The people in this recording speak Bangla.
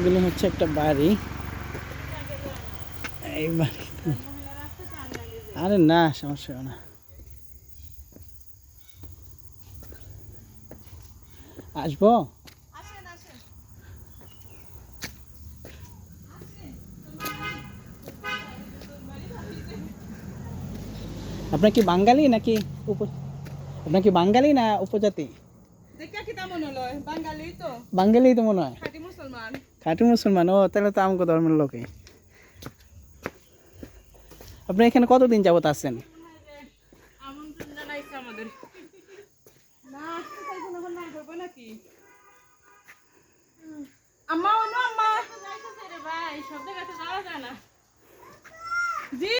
এগুলো হচ্ছে একটা বাড়ি। এই বাড়ি, আরে না সমস্যা হবে না, আসবো। আপনার কি বাঙালি নাকি আপনার কি বাঙালি না উপজাতি? বাঙালি তো মনে হয়, খাঁটি মুসলমান। ও তাহলে তো আমগো ধর্মের লোকই। আপনি এখানে কতদিন যাবত আছেন?